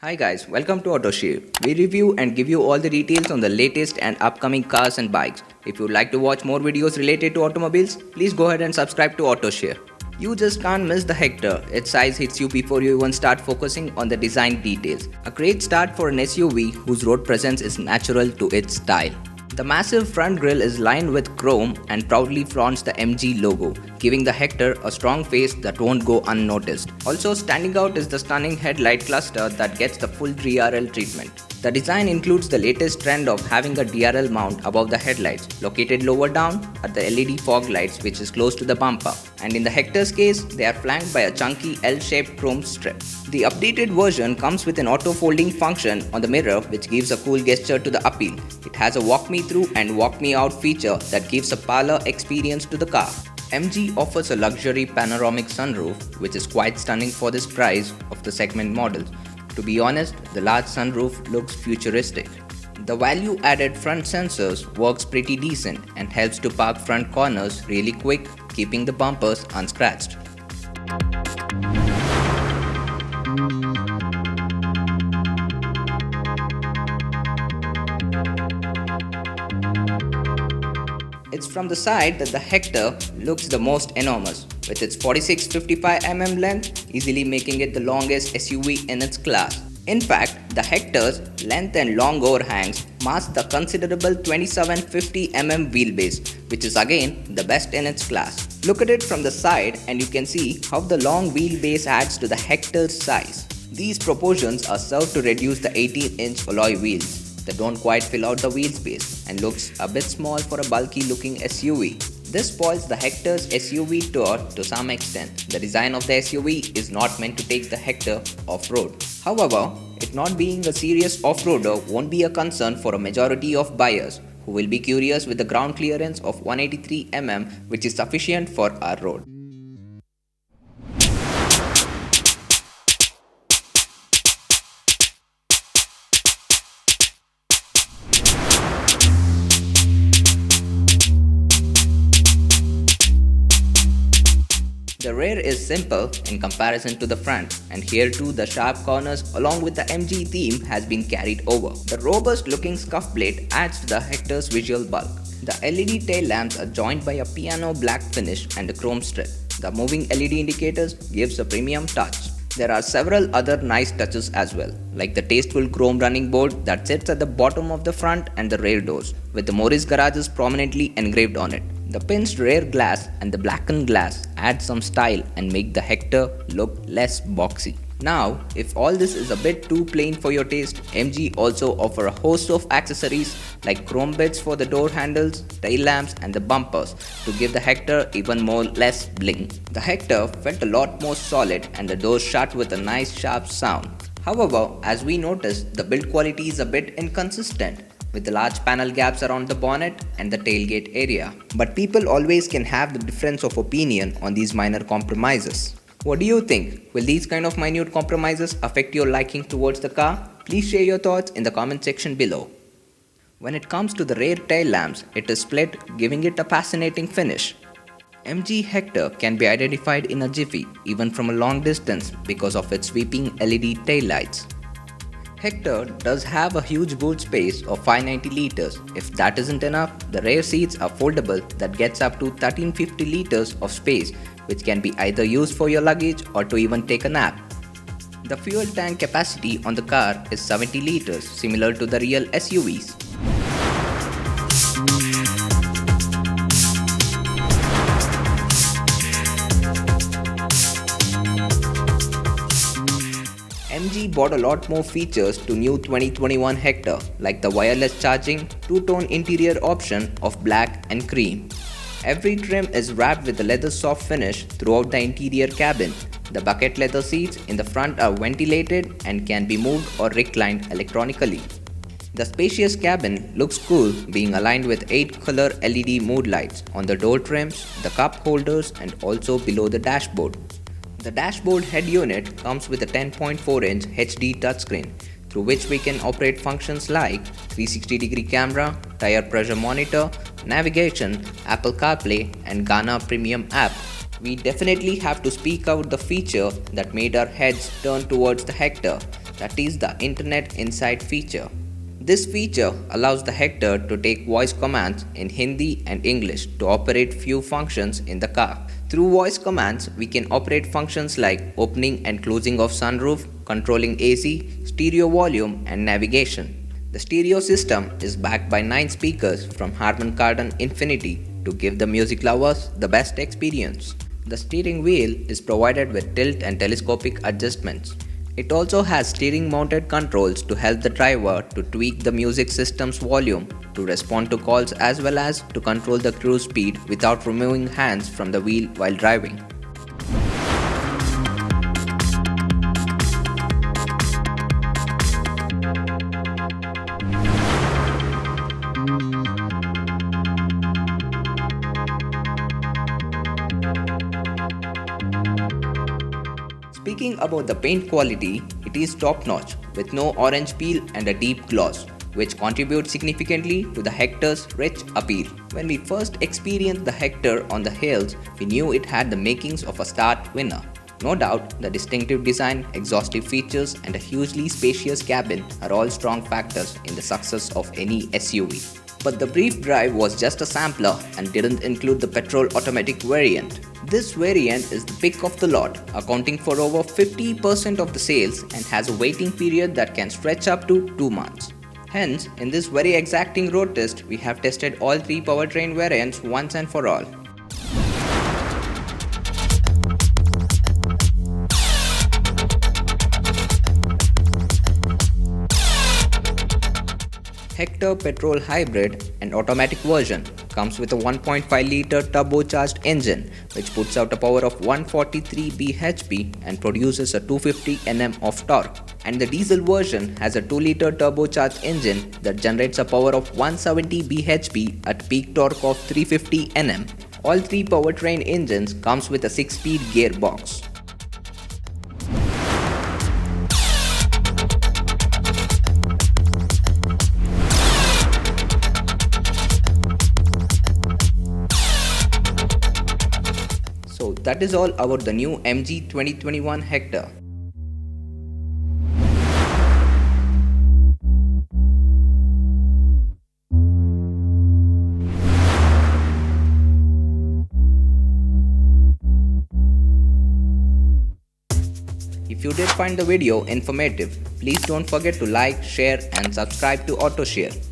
Hi guys, welcome to AutoShare. We review and give you all the details on the latest and upcoming cars and bikes. If you'd like to watch more videos related to automobiles, please go ahead and subscribe to AutoShare. You just can't miss the Hector. Its size hits you before you even start focusing on the design details. A great start for an SUV whose road presence is natural to its style. The massive front grille is lined with chrome and proudly flaunts the MG logo, giving the Hector a strong face that won't go unnoticed. Also standing out is the stunning headlight cluster that gets the full DRL treatment. The design includes the latest trend of having a DRL mount above the headlights, located lower down are the LED fog lights which is close to the bumper, and in the Hector's case, they are flanked by a chunky L-shaped chrome strip. The updated version comes with an auto-folding function on the mirror which gives a cool gesture to the appeal. It has a walk me through and walk me out feature that gives a parlor experience to the car. MG offers a luxury panoramic sunroof which is quite stunning for this price of the segment models. To be honest, the large sunroof looks futuristic. The value-added front sensors works pretty decent and helps to park front corners really quick, keeping the bumpers unscratched. It's from the side that the Hector looks the most enormous, with its 46-55mm length easily making it the longest SUV in its class. In fact, the Hector's length and long overhangs mask the considerable 27-50mm wheelbase, which is again the best in its class. Look at it from the side and you can see how the long wheelbase adds to the Hector's size. These proportions are served to reduce the 18-inch alloy wheels that don't quite fill out the wheel space and looks a bit small for a bulky looking SUV. This spoils the Hector's SUV tour to some extent. The design of the SUV is not meant to take the Hector off-road. However, it not being a serious off-roader won't be a concern for a majority of buyers who will be curious with the ground clearance of 183mm, which is sufficient for our road. The rear is simple in comparison to the front, and here too the sharp corners along with the MG theme has been carried over. The robust looking scuff plate adds to the Hector's visual bulk. The LED tail lamps are joined by a piano black finish and a chrome strip. The moving LED indicators gives a premium touch. There are several other nice touches as well, like the tasteful chrome running board that sits at the bottom of the front and the rear doors, with the Morris garages prominently engraved on it. The pinched rear glass and the blackened glass add some style and make the Hector look less boxy. Now, if all this is a bit too plain for your taste, MG also offer a host of accessories like chrome bits for the door handles, tail lamps and the bumpers to give the Hector even more less bling. The Hector felt a lot more solid and the doors shut with a nice sharp sound. However, as we noticed, the build quality is a bit inconsistent, with the large panel gaps around the bonnet and the tailgate area. But people always can have the difference of opinion on these minor compromises. What do you think? Will these kind of minute compromises affect your liking towards the car? Please share your thoughts in the comment section below. When it comes to the rear tail lamps, it is split, giving it a fascinating finish. MG Hector can be identified in a jiffy, even from a long distance, because of its sweeping LED tail lights. Hector does have a huge boot space of 590 liters. If that isn't enough, the rear seats are foldable that gets up to 1350 liters of space, which can be either used for your luggage or to even take a nap. The fuel tank capacity on the car is 70 liters, similar to the real SUVs. MG brought a lot more features to new 2021 Hector, like the wireless charging, two-tone interior option of black and cream. Every trim is wrapped with a leather soft finish throughout the interior cabin. The bucket leather seats in the front are ventilated and can be moved or reclined electronically. The spacious cabin looks cool, being aligned with 8 color LED mood lights on the door trims, the cup holders and also below the dashboard. The dashboard head unit comes with a 10.4-inch HD touchscreen through which we can operate functions like 360-degree camera, tire pressure monitor, navigation, Apple CarPlay and Gaana Premium app. We definitely have to speak out the feature that made our heads turn towards the Hector. that is the Internet Insight feature. This feature allows the Hector to take voice commands in Hindi and English to operate few functions in the car. Through voice commands, we can operate functions like opening and closing of sunroof, controlling AC, stereo volume, and navigation. The stereo system is backed by 9 speakers from Harman Kardon Infinity to give the music lovers the best experience. The steering wheel is provided with tilt and telescopic adjustments. It also has steering mounted controls to help the driver to tweak the music system's volume, to respond to calls as well as to control the cruise speed without removing hands from the wheel while driving. Speaking about the paint quality, it is top notch with no orange peel and a deep gloss, which contributes significantly to the Hector's rich appeal. When we first experienced the Hector on the hills, we knew it had the makings of a start winner. No doubt, the distinctive design, exhaustive features, and a hugely spacious cabin are all strong factors in the success of any SUV. But the brief drive was just a sampler and didn't include the petrol automatic variant. This variant is the pick of the lot, accounting for over 50% of the sales and has a waiting period that can stretch up to 2 months. Hence, in this very exacting road test, we have tested all 3 powertrain variants once and for all. Hector Petrol Hybrid and Automatic version comes with a 1.5-litre turbocharged engine which puts out a power of 143 bhp and produces a 250 Nm of torque. And the diesel version has a 2-litre turbocharged engine that generates a power of 170 bhp at peak torque of 350 Nm. All 3 powertrain engines comes with a 6-speed gearbox. So that is all about the new MG 2021 Hector. If you did find the video informative, please don't forget to like, share and subscribe to AutoShare.